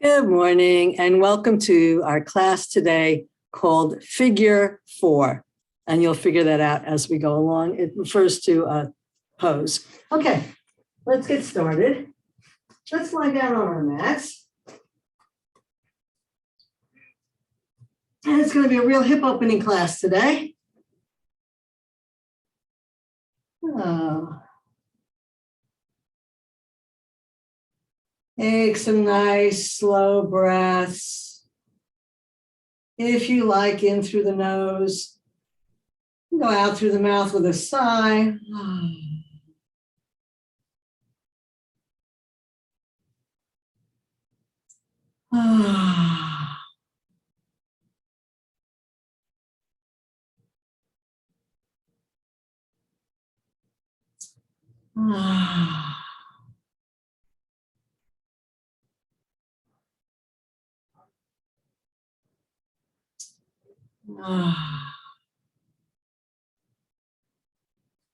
Good morning and welcome to our class today called Figure 4. And you'll figure that out as we go along. It refers to a pose. Okay, let's get started. Let's lie down on our mats. And it's going to be a real hip opening class today. Oh. Take some nice slow breaths. If you like, in through the nose. Go out through the mouth with a sigh.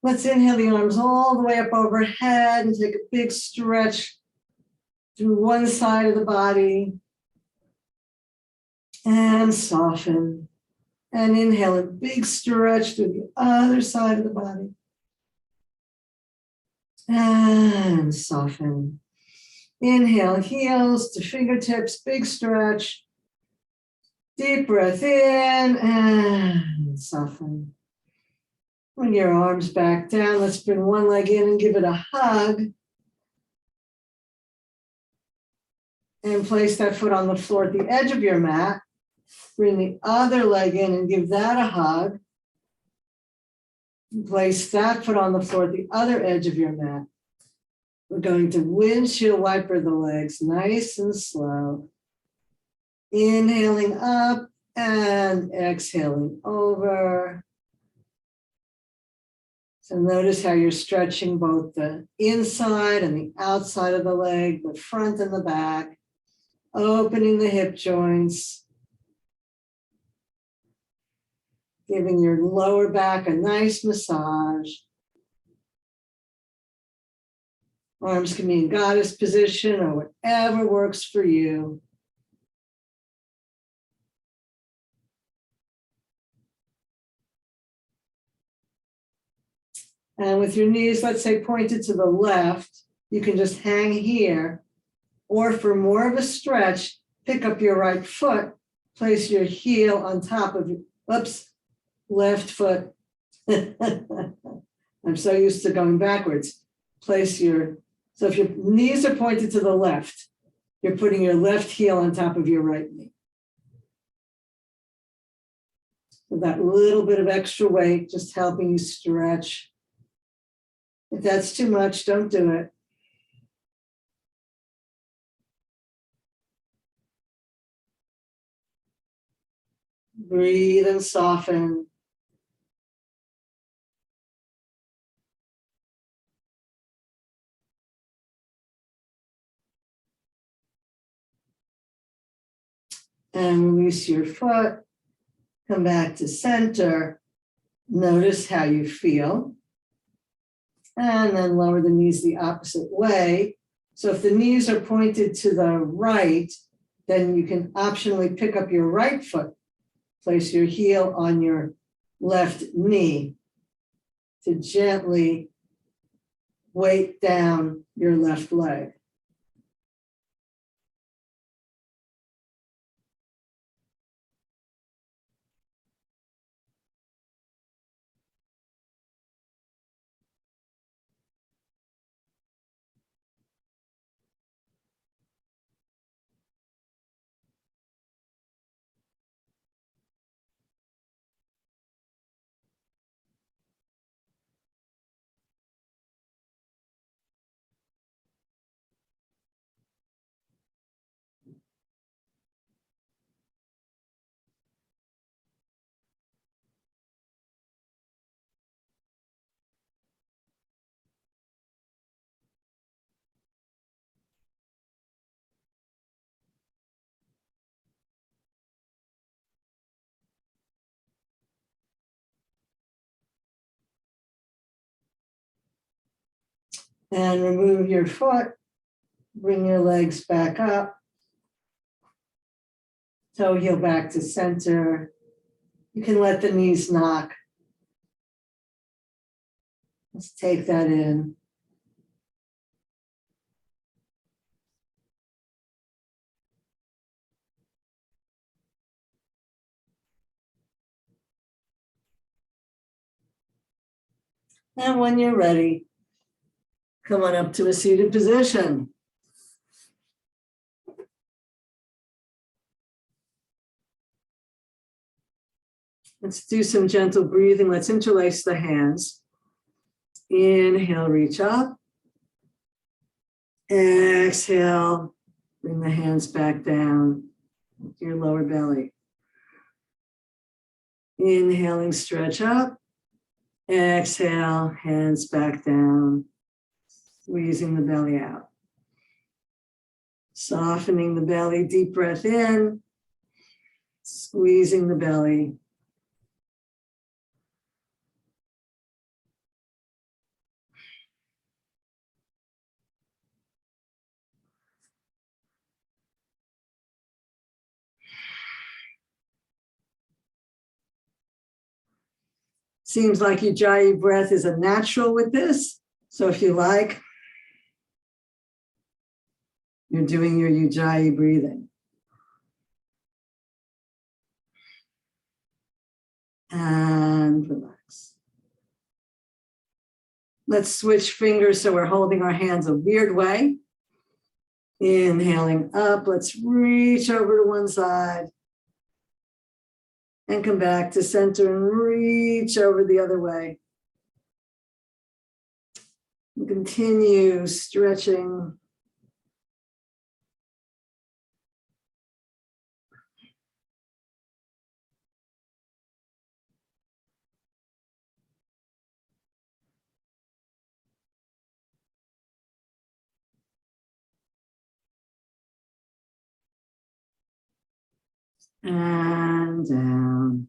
Let's inhale the arms all the way up overhead and take a big stretch through one side of the body and soften. And inhale a big stretch through the other side of the body and soften. Inhale, heels to fingertips, big stretch. Deep breath in and soften. Bring your arms back down. Let's bring one leg in and give it a hug. And place that foot on the floor at the edge of your mat. Bring the other leg in and give that a hug. Place that foot on the floor at the other edge of your mat. We're going to windshield wiper the legs nice and slow. Inhaling up and exhaling over. So notice how you're stretching both the inside and the outside of the leg, the front and the back, opening the hip joints, giving your lower back a nice massage. Arms can be in goddess position or whatever works for you. And with your knees, let's say pointed to the left, you can just hang here. Or for more of a stretch, pick up your right foot, place your heel on top of your, left foot. I'm so used to going backwards. So if your knees are pointed to the left, you're putting your left heel on top of your right knee. So that little bit of extra weight, just helping you stretch. If that's too much, don't do it. Breathe and soften. And release your foot. Come back to center. Notice how you feel. And then lower the knees the opposite way. So if the knees are pointed to the right, then you can optionally pick up your right foot. Place your heel on your left knee to gently weight down your left leg. And remove your foot, bring your legs back up. Toe heel back to center. You can let the knees knock. Let's take that in. And when you're ready, come on up to a seated position. Let's do some gentle breathing. Let's interlace the hands. Inhale, reach up. Exhale, bring the hands back down to your lower belly. Inhaling, stretch up. Exhale, hands back down, squeezing the belly out. Softening the belly, deep breath in, squeezing the belly. Seems like Ujjayi breath is a natural with this. So if you like, you're doing your Ujjayi breathing. And relax. Let's switch fingers so we're holding our hands a weird way. Inhaling up, let's reach over to one side. And come back to center and reach over the other way. And continue stretching. And down.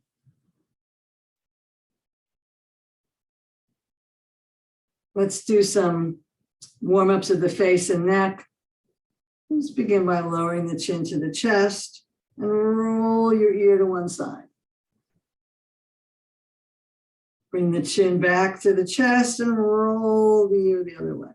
Let's do some warm-ups of the face and neck. Let's begin by lowering the chin to the chest and roll your ear to one side. Bring the chin back to the chest and roll the ear the other way.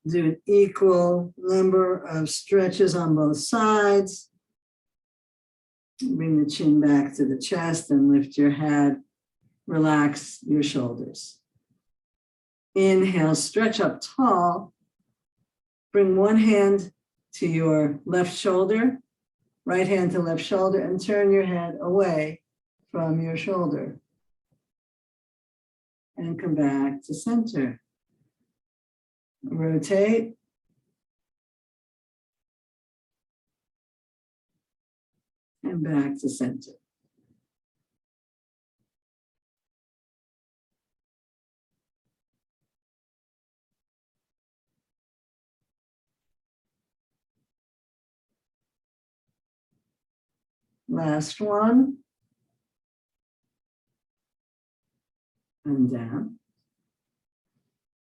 Do an equal number of stretches on both sides. Bring the chin back to the chest and lift your head. Relax your shoulders. Inhale, stretch up tall. Bring one hand to your left shoulder, right hand to left shoulder, and turn your head away from your shoulder. And come back to center. Rotate. And back to center. Last one. And down.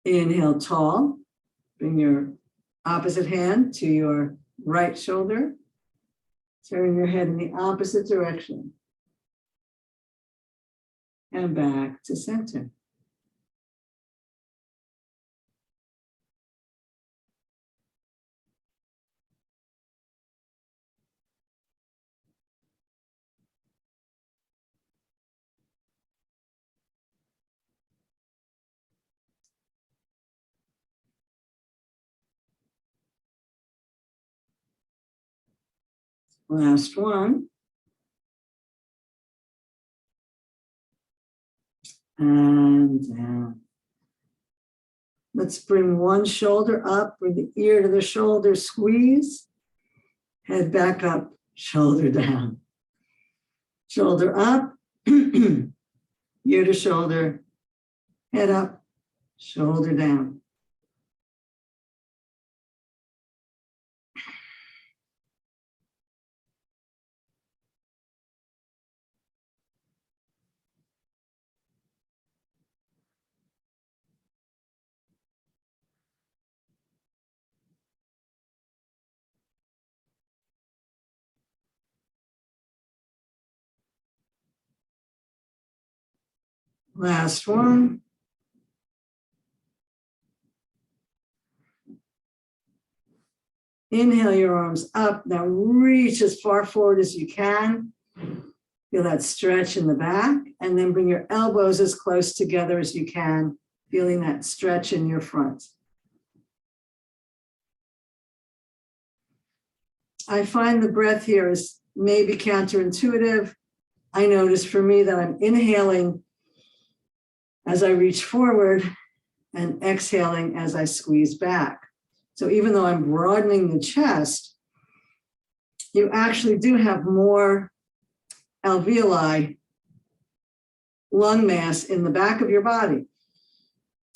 Inhale tall. Bring your opposite hand to your right shoulder. Turn your head in the opposite direction. And back to center. Last one. And down. Let's bring one shoulder up, bring the ear to the shoulder, squeeze, head back up, shoulder down. Shoulder up, ear to shoulder, head up, shoulder down. Last one. Inhale your arms up. Now reach as far forward as you can. Feel that stretch in the back. And then bring your elbows as close together as you can, feeling that stretch in your front. I find the breath here is maybe counterintuitive. I notice for me that I'm inhaling as I reach forward and exhaling as I squeeze back. So even though I'm broadening the chest, you actually do have more alveoli, lung mass in the back of your body,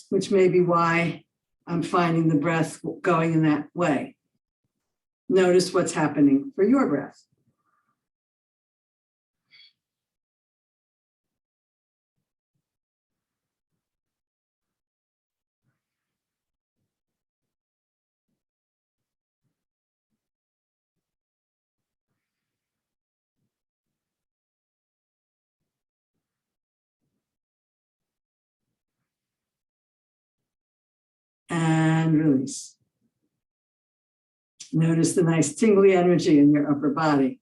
which may be why I'm finding the breath going in that way. Notice what's happening for your breath. And release. Notice the nice tingly energy in your upper body.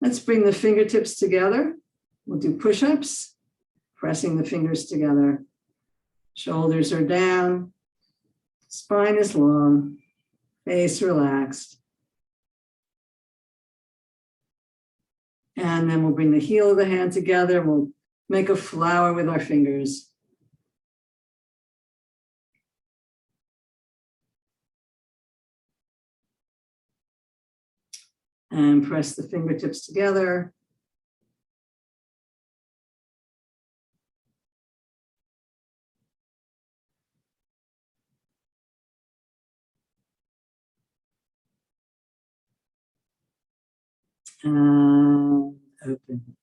Let's bring the fingertips together. We'll do push-ups, pressing the fingers together. Shoulders are down, spine is long, face relaxed. And then we'll bring the heel of the hand together. We'll make a flower with our fingers. And press the fingertips together. And open.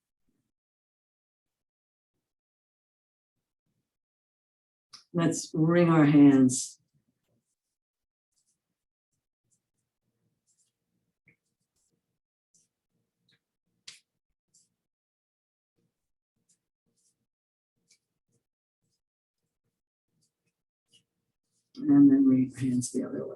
Let's wring our hands. And then wring our hands the other way.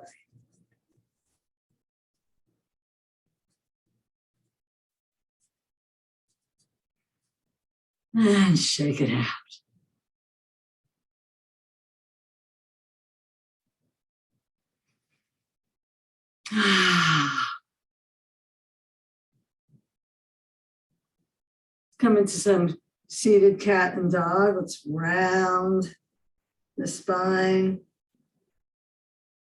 And shake it out. Come into some seated cat and dog. Let's round the spine.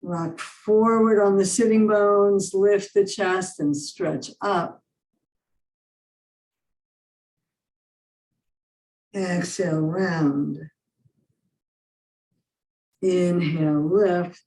Rock forward on the sitting bones, lift the chest and stretch up. Exhale, round. Inhale, lift.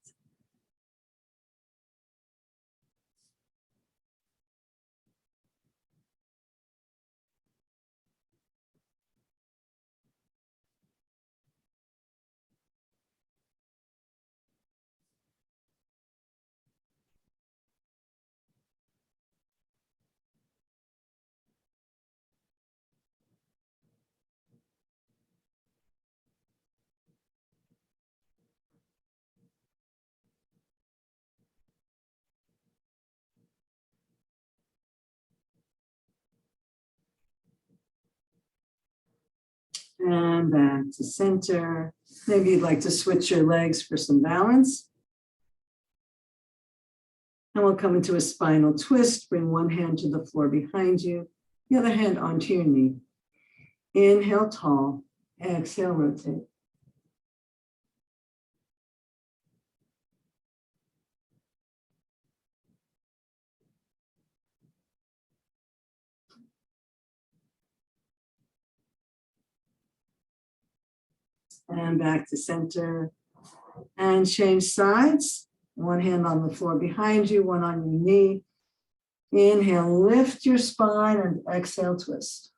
And back to center. Maybe you'd like to switch your legs for some balance. And we'll come into a spinal twist. Bring one hand to the floor behind you, the other hand onto your knee. Inhale tall. Exhale, rotate. And back to center. And change sides. One hand on the floor behind you, one on your knee. Inhale, lift your spine, and exhale, twist.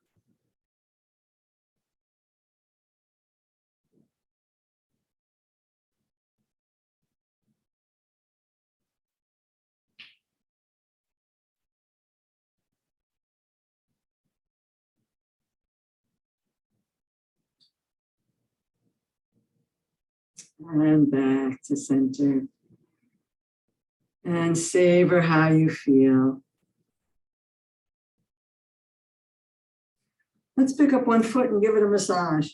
And back to center. And savor how you feel. Let's pick up one foot and give it a massage.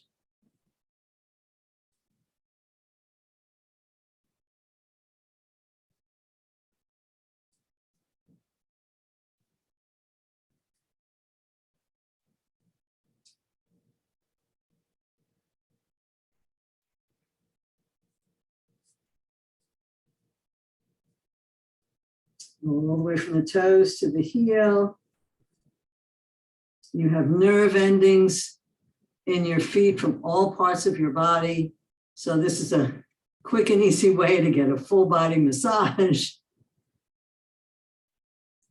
All the way from the toes to the heel. You have nerve endings in your feet from all parts of your body. So this is a quick and easy way to get a full body massage.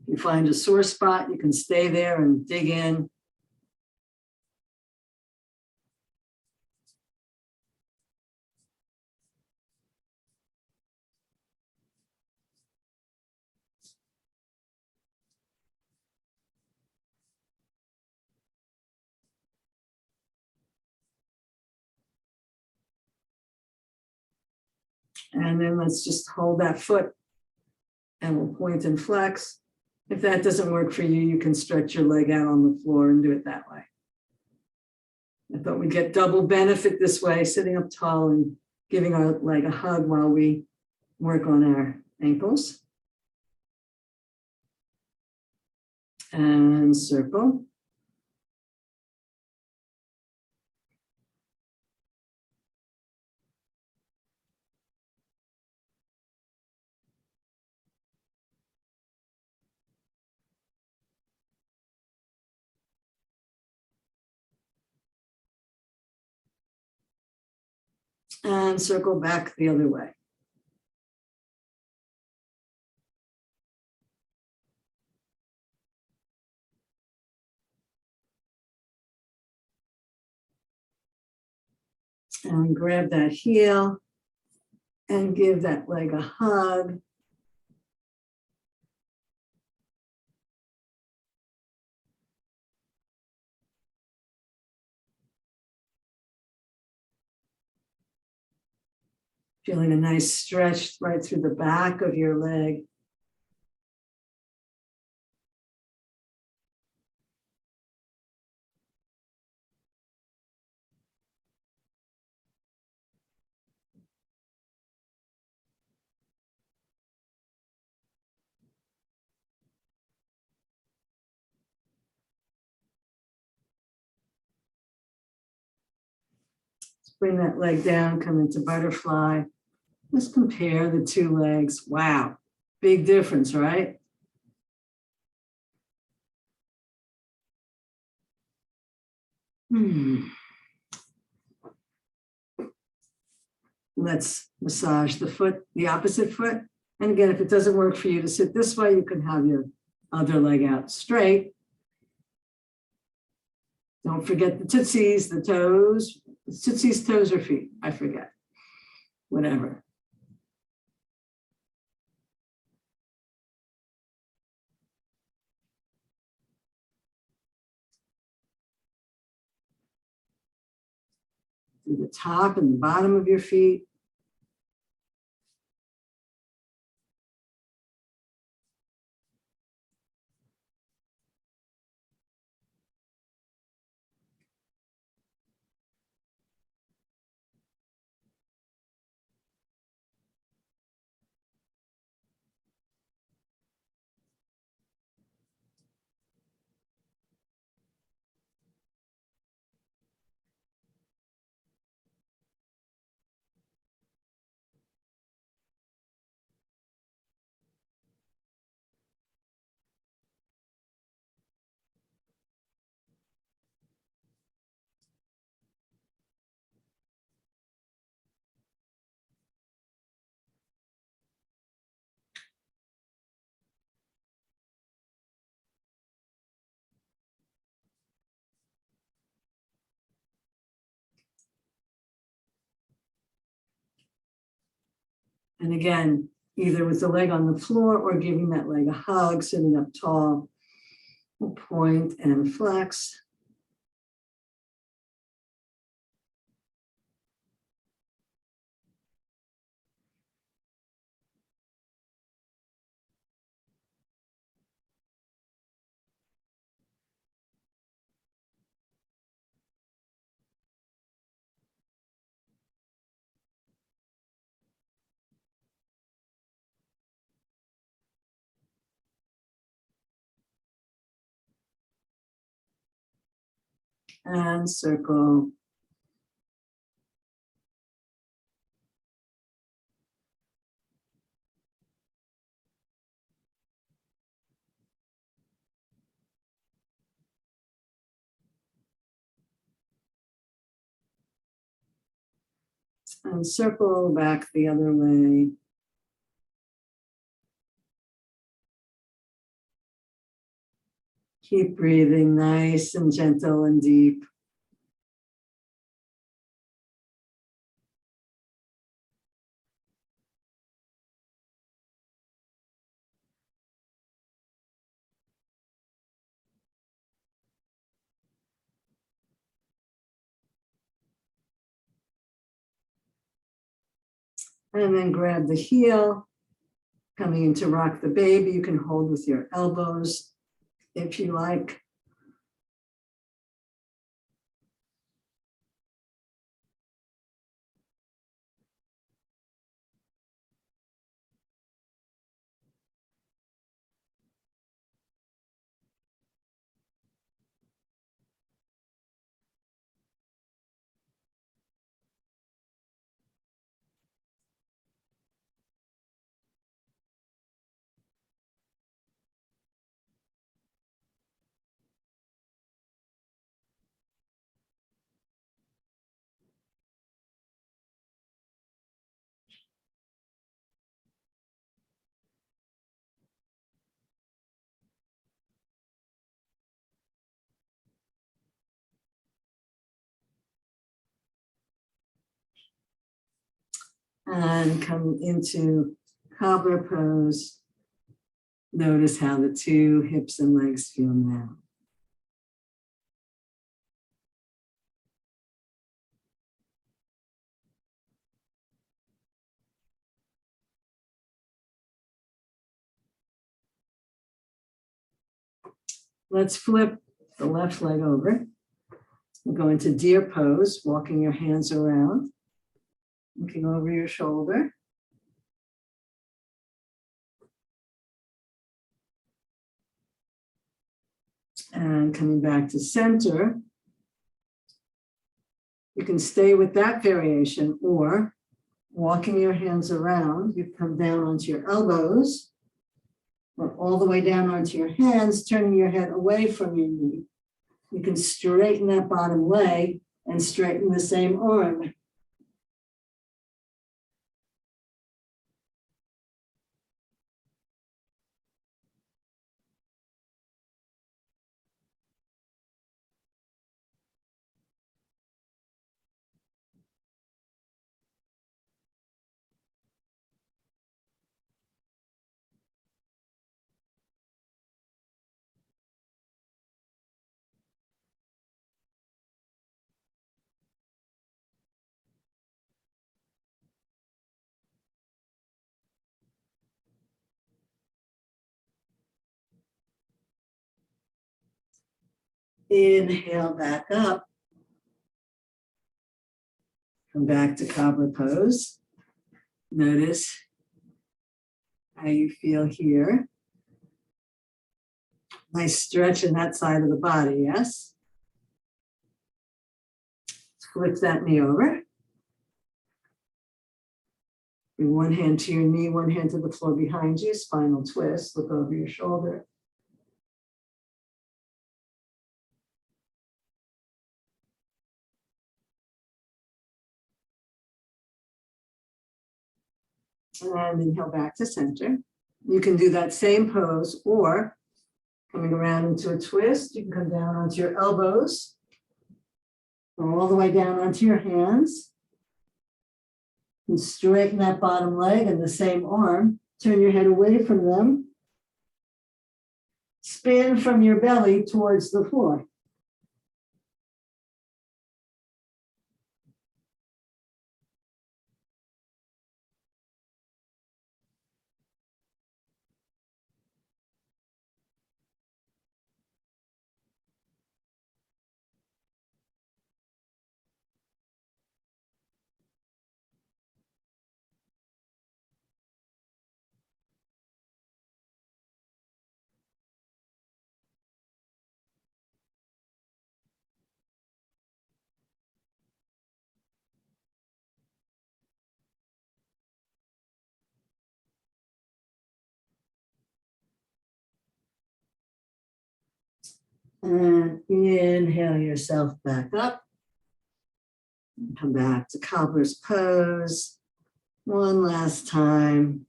If you find a sore spot, you can stay there and dig in. And then let's just hold that foot and we'll point and flex. If that doesn't work for you, you can stretch your leg out on the floor and do it that way. I thought we'd get double benefit this way, sitting up tall and giving our leg a hug while we work on our ankles. And circle. And circle back the other way. And grab that heel and give that leg a hug. Feeling a nice stretch right through the back of your leg. Bring that leg down, come into butterfly. Let's compare the two legs. Wow, big difference, right? Let's massage the foot, the opposite foot. And again, if it doesn't work for you to sit this way, you can have your other leg out straight. Don't forget the tootsies, the toes. Tootsies, toes, or feet, I forget. Whatever. Do the top and the bottom of your feet. And again, either with the leg on the floor or giving that leg a hug, sitting up tall. We'll point and flex. And circle. And circle back the other way. Keep breathing nice and gentle and deep. And then grab the heel, coming into rock the baby. You can hold with your elbows if you like. And come into Cobbler Pose. Notice how the two hips and legs feel now. Let's flip the left leg over. We'll go into deer pose, walking your hands around, looking over your shoulder. And coming back to center. You can stay with that variation, or walking your hands around, you come down onto your elbows, or all the way down onto your hands, turning your head away from your knee. You can straighten that bottom leg and straighten the same arm. Inhale back up. Come back to Cobbler Pose. Notice how you feel here. Nice stretch in that side of the body, yes? Flip that knee over. Bring one hand to your knee, one hand to the floor behind you, spinal twist, look over your shoulder. And inhale back to center. You can do that same pose, or coming around into a twist, you can come down onto your elbows, or all the way down onto your hands. And straighten that bottom leg and the same arm. Turn your head away from them. Spin from your belly towards the floor. And inhale yourself back up. Come back to Cobbler's Pose. One last time.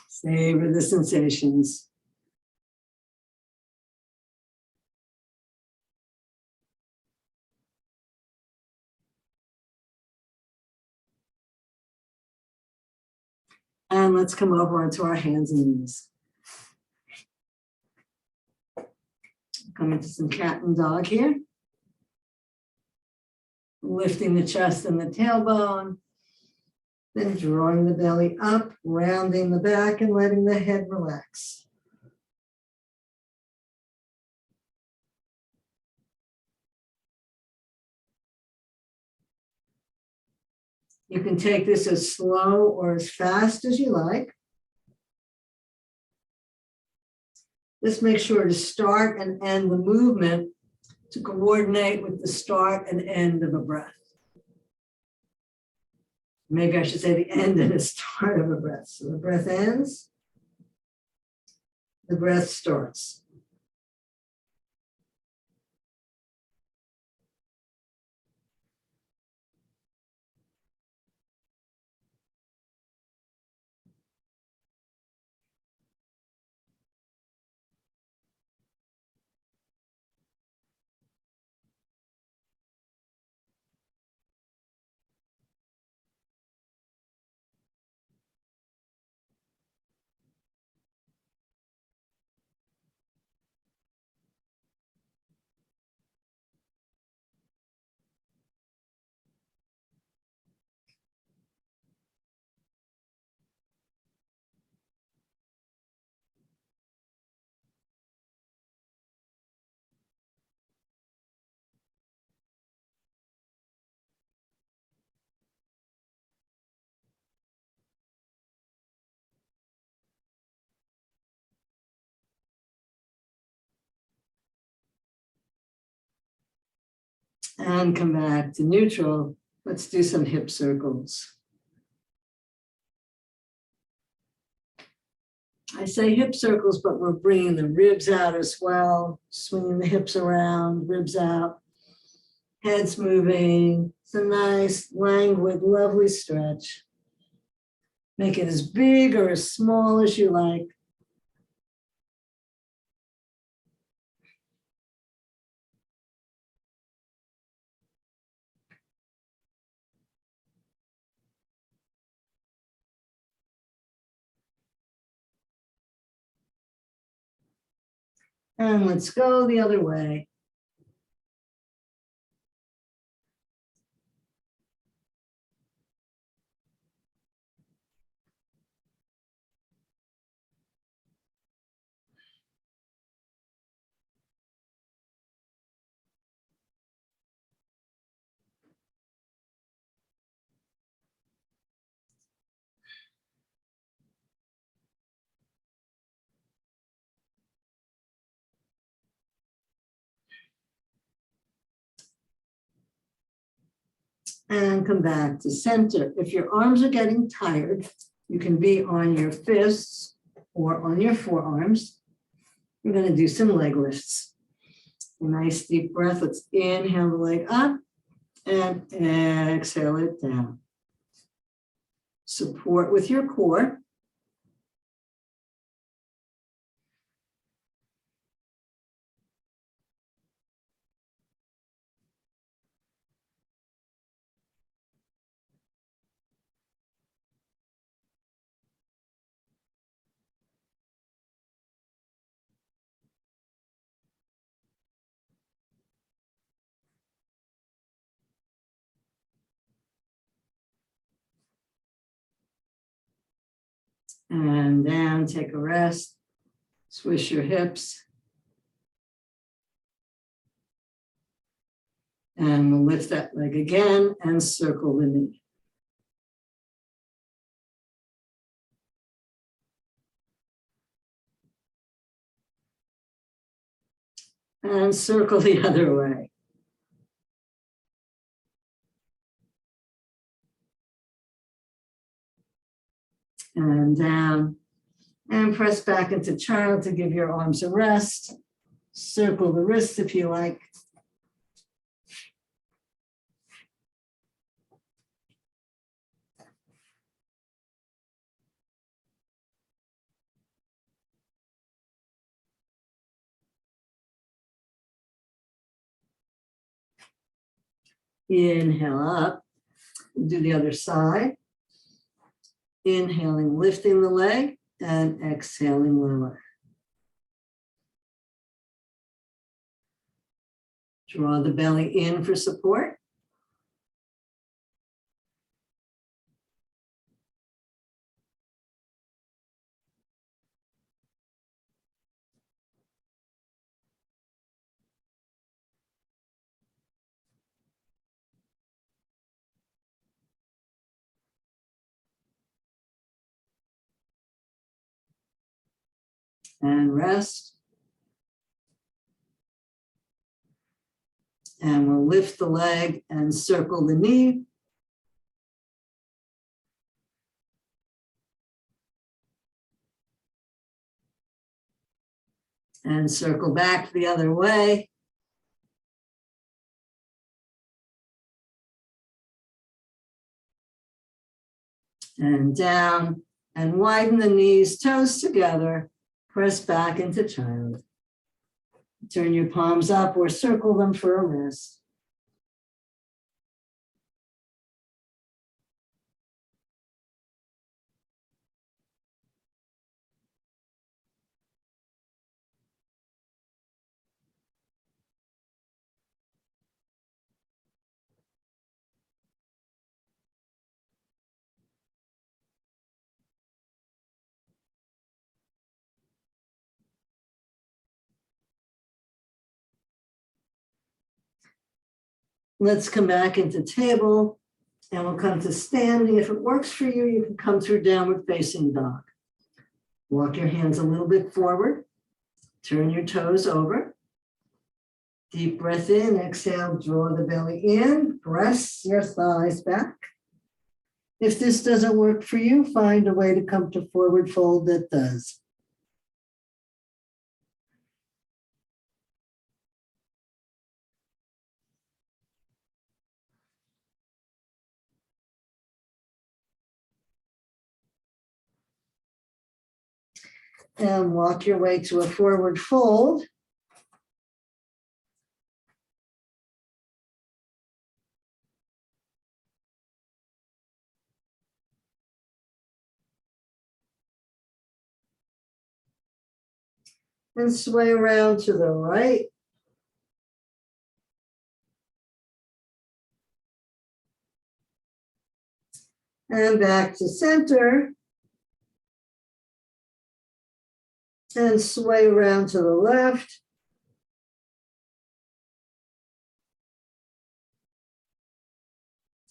Savor the sensations. And let's come over onto our hands and knees. Come into some cat and dog here. Lifting the chest and the tailbone. Then drawing the belly up, rounding the back and letting the head relax. You can take this as slow or as fast as you like. Just make sure to start and end the movement to coordinate with the start and end of a breath. Maybe I should say the end and the start of a breath. So the breath ends, the breath starts. And come back to neutral. Let's do some hip circles. I say hip circles, but we're bringing the ribs out as well, swinging the hips around, ribs out, heads moving. It's a nice, languid, lovely stretch. Make it as big or as small as you like. And let's go the other way. And come back to center. If your arms are getting tired, you can be on your fists or on your forearms. We're going to do some leg lifts. A nice deep breath. Let's inhale the leg up and exhale it down. Support with your core. And down, take a rest. Swish your hips. And we'll lift that leg again and circle the knee. And circle the other way. And down. And press back into child to give your arms a rest. Circle the wrists if you like. Inhale up. Do the other side. Inhaling, lifting the leg, and exhaling, lower. Draw the belly in for support. And rest. And we'll lift the leg and circle the knee. And circle back the other way. And down, and widen the knees, toes together. Press back into child. Turn your palms up or circle them for a rest. Let's come back into table and we'll come to standing. If it works for you, you can come through downward facing dog. Walk your hands a little bit forward. Turn your toes over. Deep breath in, exhale, draw the belly in, press your thighs back. If this doesn't work for you, find a way to come to forward fold that does. And walk your way to a forward fold. And sway around to the right. And back to center. And sway around to the left.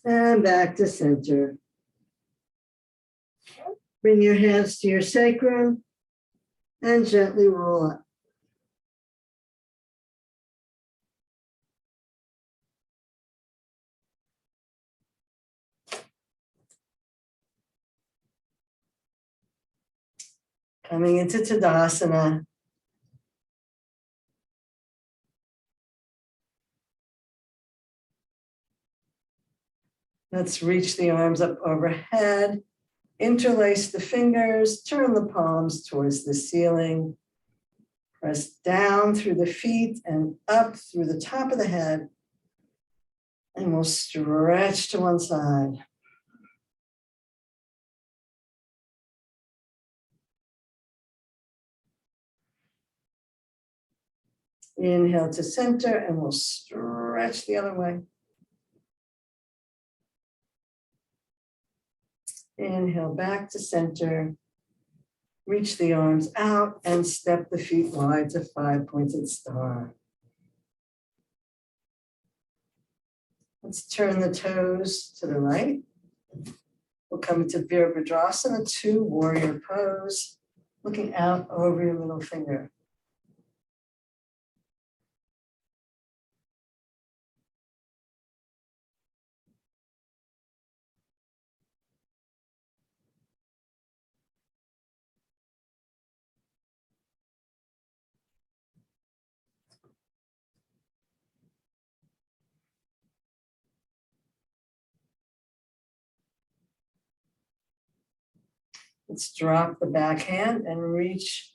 And back to center. Bring your hands to your sacrum and gently roll up. Coming into Tadasana. Let's reach the arms up overhead, interlace the fingers, turn the palms towards the ceiling, press down through the feet and up through the top of the head, and we'll stretch to one side. Inhale to center, and we'll stretch the other way. Inhale back to center. Reach the arms out and step the feet wide to 5-pointed star. Let's turn the toes to the right. We'll come into Virabhadrasana, 2 warrior pose, looking out over your middle finger. Let's drop the back hand and reach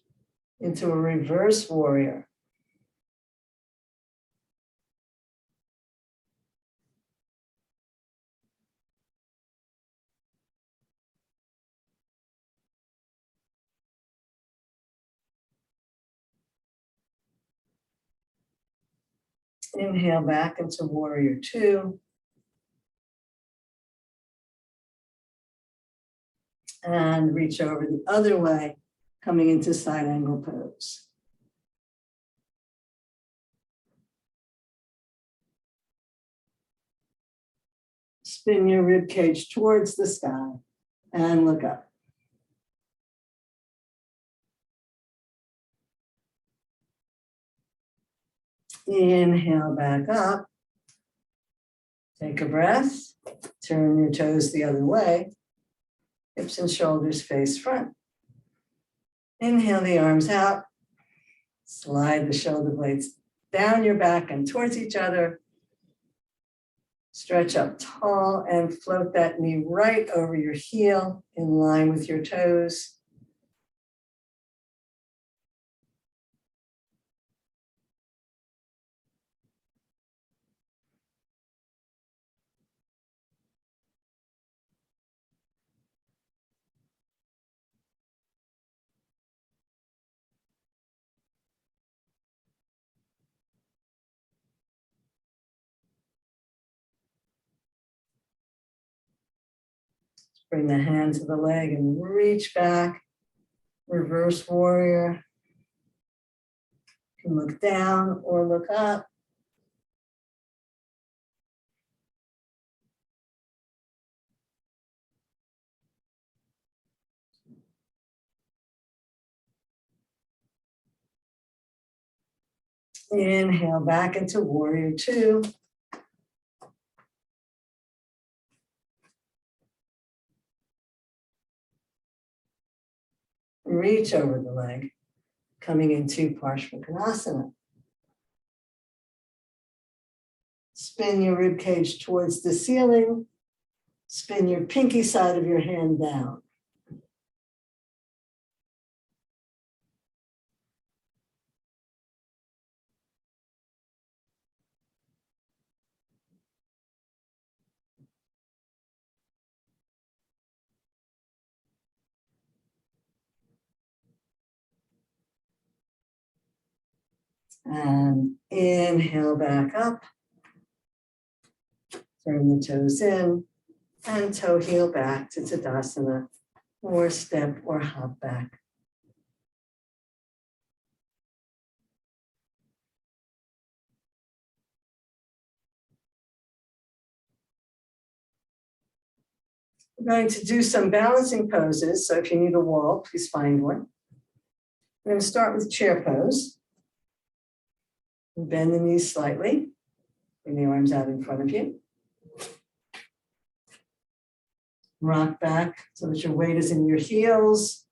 into a reverse warrior. Inhale back into warrior 2. And reach over the other way, coming into side angle pose. Spin your rib cage towards the sky and look up. Inhale back up. Take a breath. Turn your toes the other way. Hips and shoulders face front. Inhale the arms out. Slide the shoulder blades down your back and towards each other. Stretch up tall and float that knee right over your heel in line with your toes. Bring the hand to the leg and reach back. Reverse warrior. You can look down or look up. Inhale back into warrior 2. Reach over the leg, coming into Virabhadrasana. Spin your rib cage towards the ceiling. Spin your pinky side of your hand down. And inhale back up. Turn the toes in and toe heel back to Tadasana or step or hop back. We're going to do some balancing poses. So if you need a wall, please find one. We're going to start with chair pose. Bend the knees slightly. Bring the arms out in front of you. Rock back so that your weight is in your heels.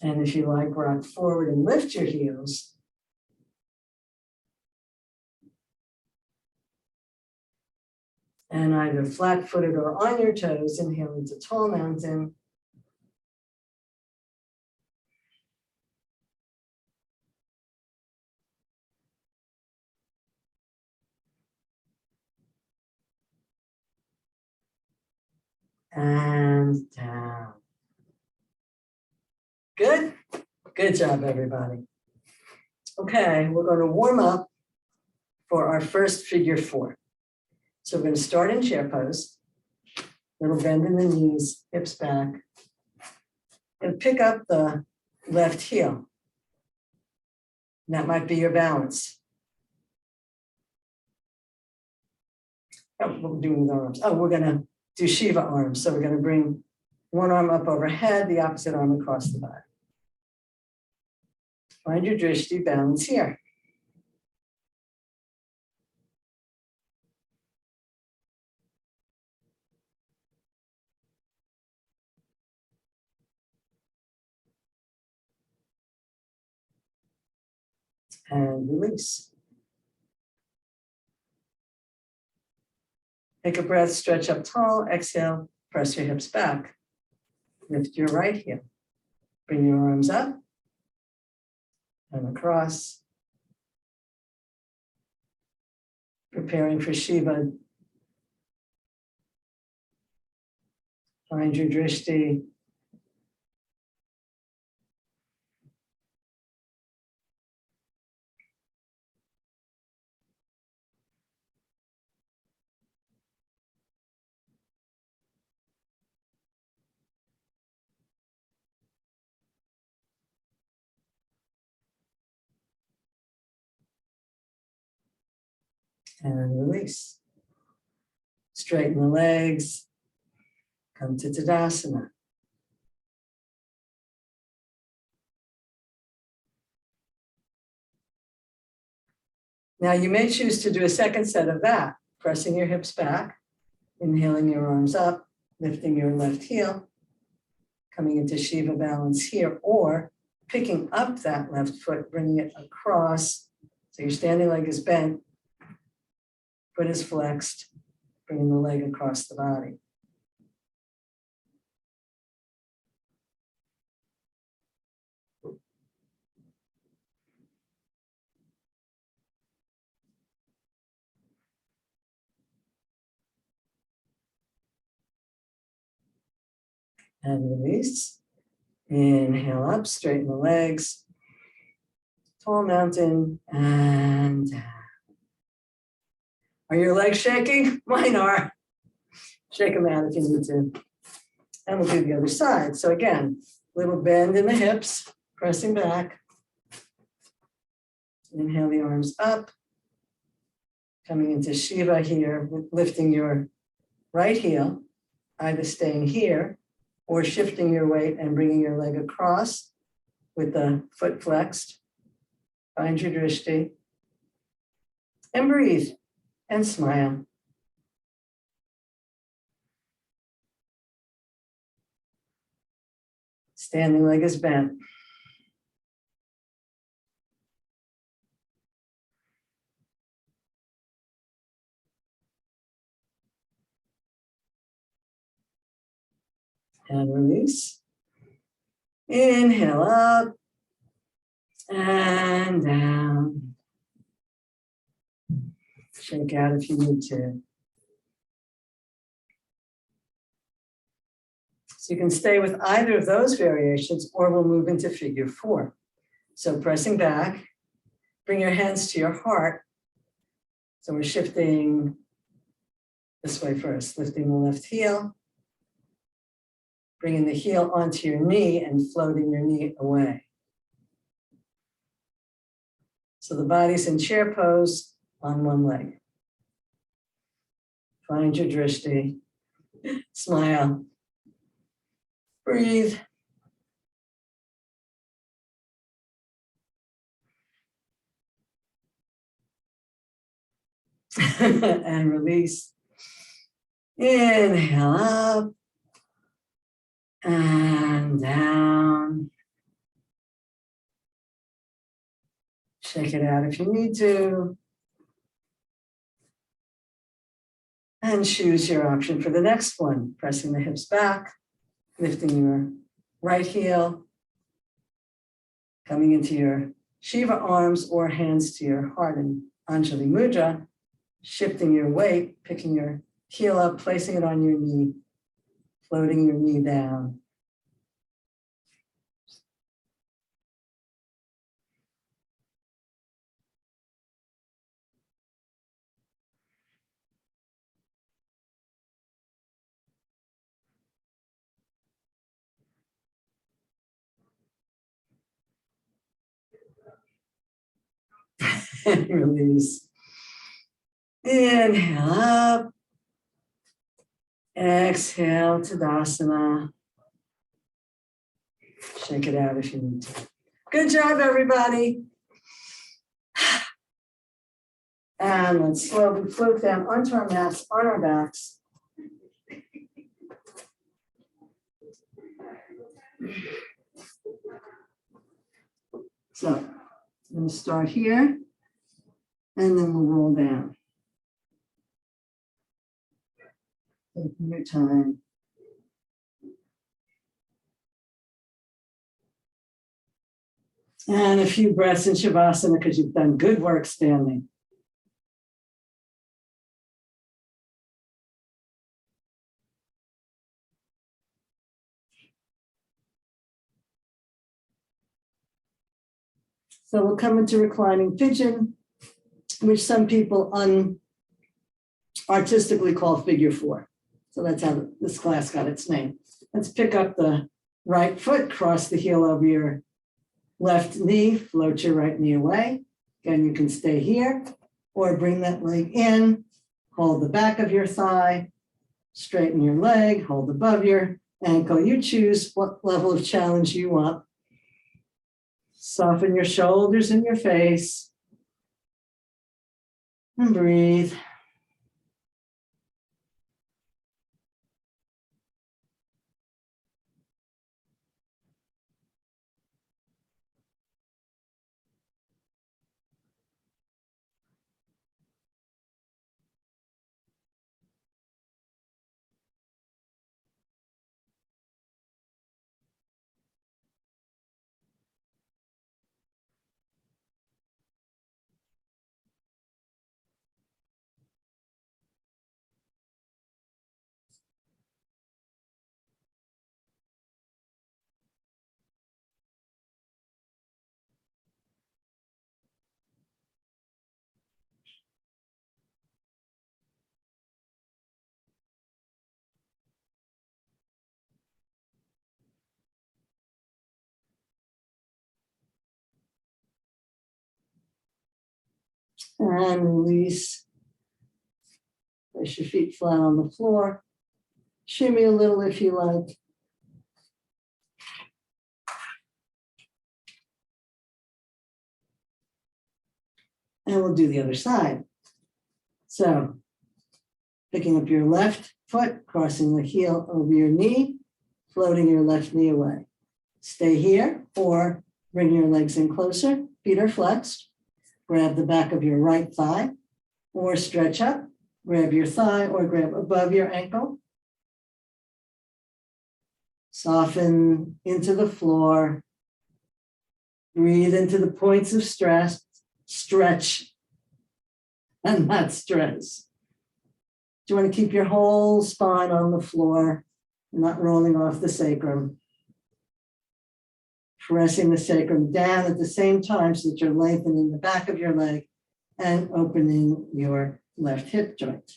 And if you like, rock forward and lift your heels. And either flat-footed or on your toes, inhale into tall mountain. And down. Good? Good job, everybody. Okay, we're going to warm up for our first figure 4. So we're going to start in chair pose. Little bend in the knees, hips back. And pick up the left heel. And that might be your balance. Oh, what we're doing with arms. Oh, we're going to do Shiva arms. So we're going to bring one arm up overhead, the opposite arm across the body. Find your drishti, balance here. And release. Take a breath, stretch up tall, exhale, press your hips back. Lift your right heel. Bring your arms up and across. Preparing for Shiva. Find your drishti. And release. Straighten the legs. Come to Tadasana. Now you may choose to do a second set of that, pressing your hips back, inhaling your arms up, lifting your left heel, coming into Shiva balance here, or picking up that left foot, bringing it across. So your standing leg is bent, foot is flexed, bringing the leg across the body. And release. Inhale up, straighten the legs. Tall mountain and down. Are your legs shaking? Mine are. Shake them out if you need to. And we'll do the other side. So again, little bend in the hips, pressing back. Inhale the arms up. Coming into Shiva here, lifting your right heel, either staying here or shifting your weight and bringing your leg across with the foot flexed. Find your drishti. And breathe and smile. Standing leg is bent. And release. Inhale up and down. Shake out if you need to. So you can stay with either of those variations, or we'll move into figure 4. So pressing back, bring your hands to your heart. So we're shifting this way first, lifting the left heel, bringing the heel onto your knee and floating your knee away. So the body's in chair pose on one leg. Find your drishti, smile, breathe. And release. Inhale up and down. Shake it out if you need to. And choose your option for the next one. Pressing the hips back, lifting your right heel, coming into your Shiva arms or hands to your heart in Anjali Mudra, shifting your weight, picking your heel up, placing it on your knee, floating your knee down. and release. Inhale up. Exhale, Tadasana. Shake it out if you need to. Good job, everybody. And let's slowly float down onto our mats, on our backs. So I'm going to start here, and then we'll roll down. Taking your time. And a few breaths in Savasana because you've done good work standing. So we'll come into reclining pigeon, which some people artistically call figure four. So that's how this class got its name. Let's pick up the right foot, cross the heel over your left knee, float your right knee away. Again, you can stay here or bring that leg in, hold the back of your thigh, straighten your leg, hold above your ankle. You choose what level of challenge you want. Soften your shoulders and your face. And breathe. And release. Place your feet flat on the floor. Shimmy a little if you like. And we'll do the other side. So picking up your left foot, crossing the heel over your knee, floating your left knee away. Stay here or bring your legs in closer. Feet are flexed. Grab the back of your right thigh or stretch up. Grab your thigh or grab above your ankle. Soften into the floor. Breathe into the points of stress. Stretch and not stress. Do you want to keep your whole spine on the floor, not rolling off the sacrum? Pressing the sacrum down at the same time so that you're lengthening the back of your leg and opening your left hip joint.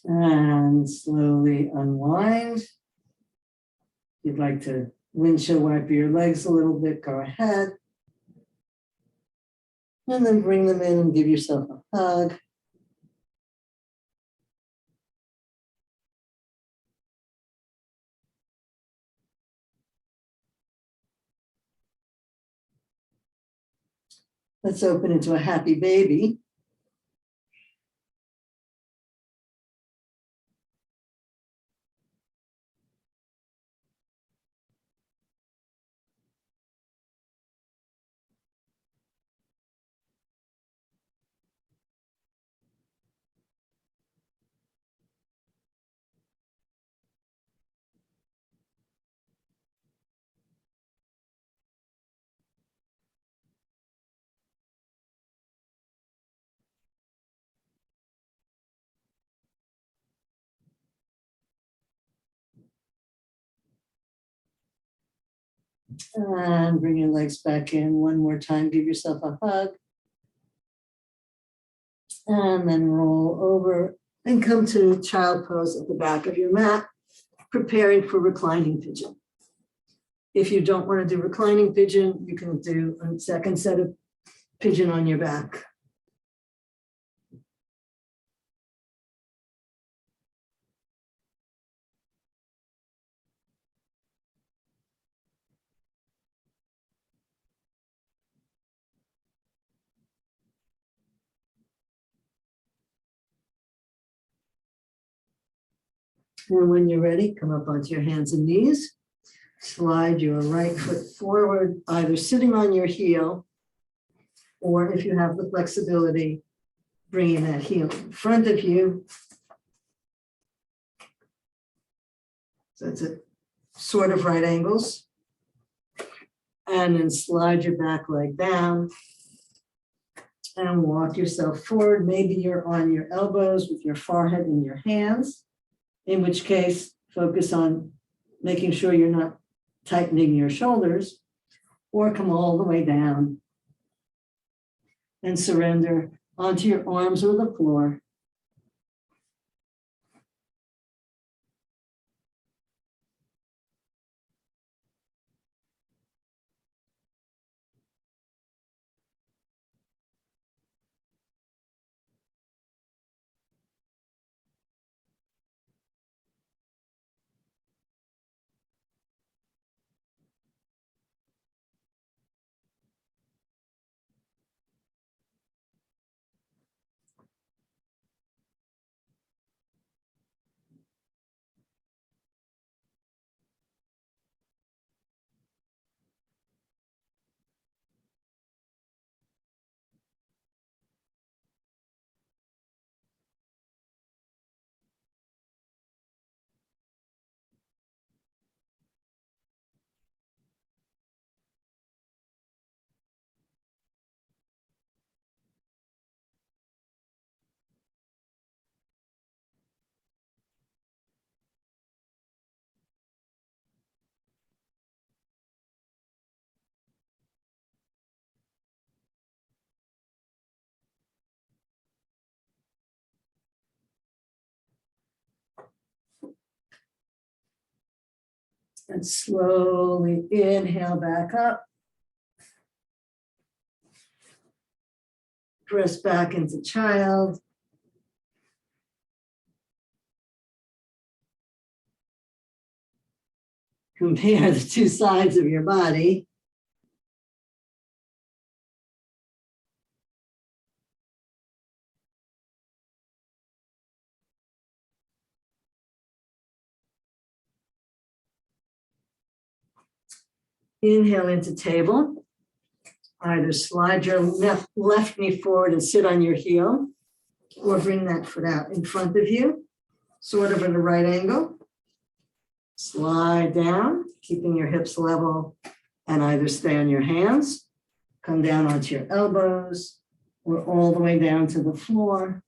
And slowly unwind. If you'd like to windshield wipe your legs a little bit, go ahead. And then bring them in and give yourself a hug. Let's open into a happy baby. And bring your legs back in one more time. Give yourself a hug. And then roll over and come to child pose at the back of your mat, preparing for reclining pigeon. If you don't want to do reclining pigeon, you can do a second set of pigeon on your back. And when you're ready, come up onto your hands and knees. Slide your right foot forward, either sitting on your heel, or if you have the flexibility, bringing that heel in front of you. So it's a sort of right angles. And then slide your back leg down and walk yourself forward. Maybe you're on your elbows with your forehead in your hands, in which case focus on making sure you're not tightening your shoulders, or come all the way down and surrender onto your arms or the floor. And slowly inhale back up. Press back into child. Compare the two sides of your body. Inhale into table. Either slide your left knee forward and sit on your heel, or bring that foot out in front of you, sort of at a right angle. Slide down, keeping your hips level, and either stay on your hands, come down onto your elbows, or all the way down to the floor.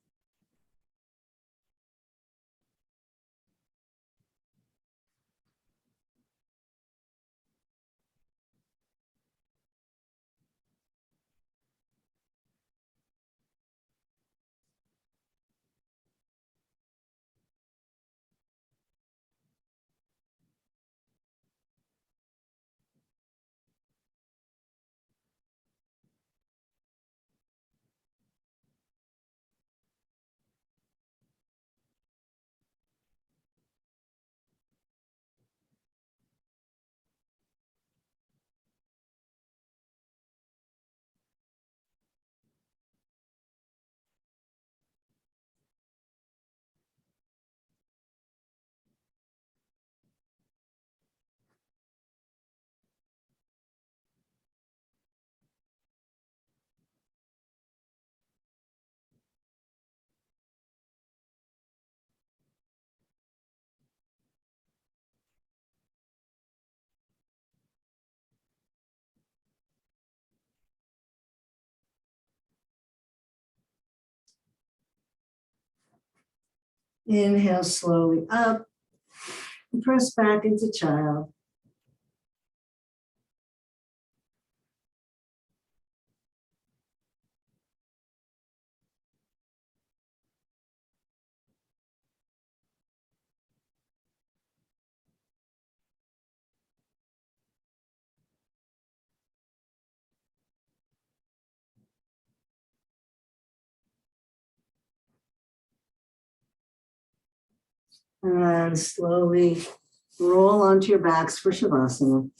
Inhale slowly up and press back into child. And slowly roll onto your backs for Savasana.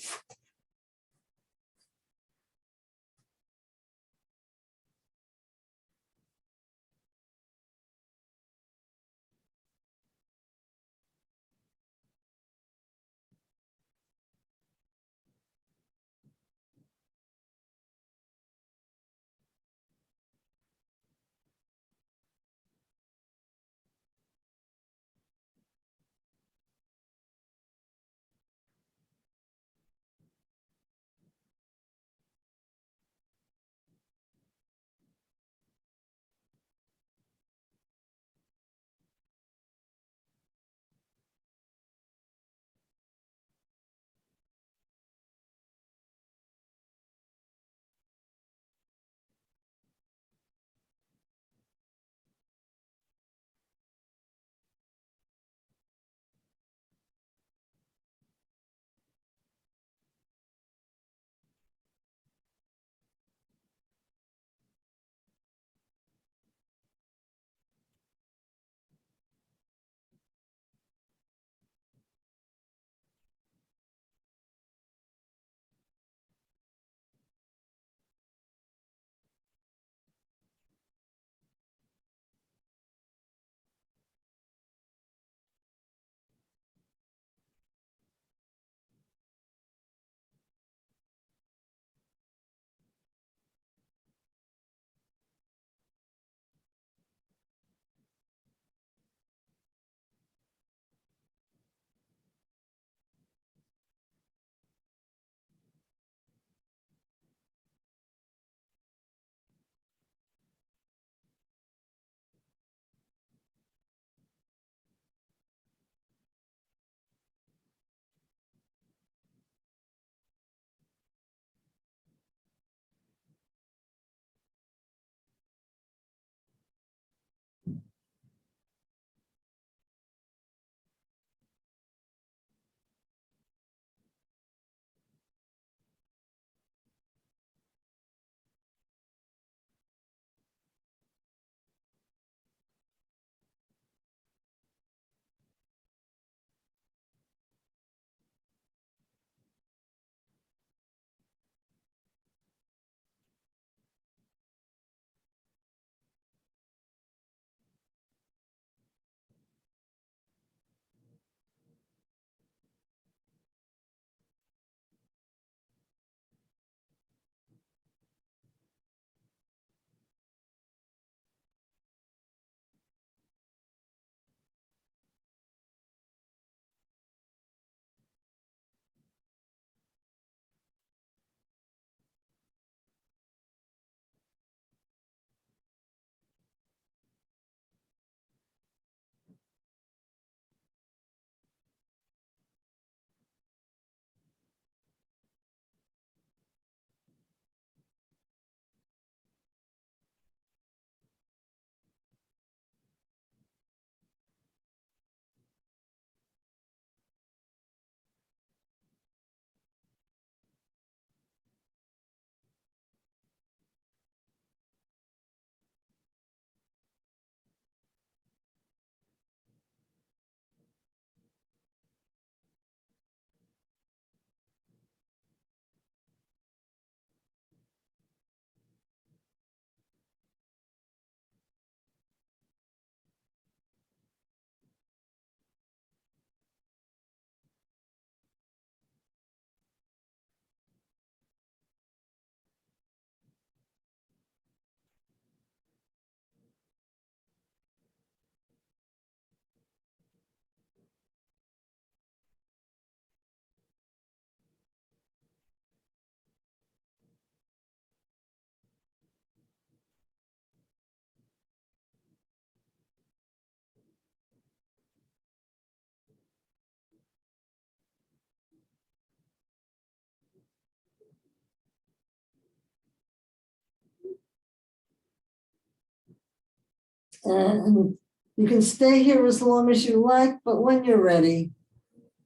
And you can stay here as long as you like, but when you're ready,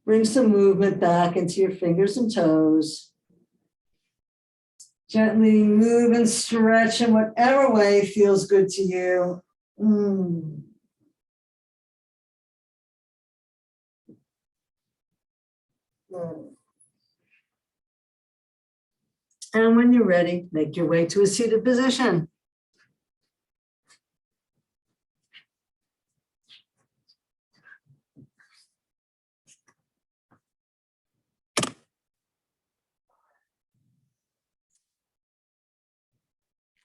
bring some movement back into your fingers and toes. Gently move and stretch in whatever way feels good to you. And when you're ready, make your way to a seated position.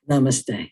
Namaste.